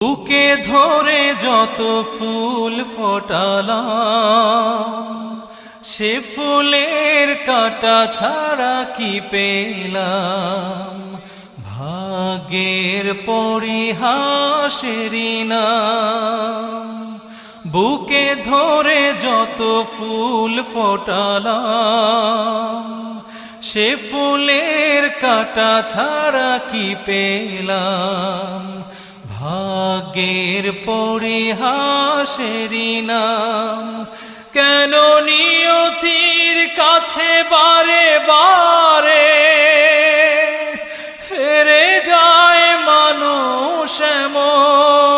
বুকে ধরে যত ফুল ফোটালাম, সে ফুলের কাঁটা ছাড়া কি পেলাম? ভাগ্যের পরিহাসেরই নাম। বুকে ধরে যত ফুল ফোটালাম, সে ফুলের কাঁটা ছাড়া কি পেলাম? ভাগ্যের পরিহাসেরই নাম। কেন নিয়তির কাছে বারে বারে হেরে যায় মানুষ এমন?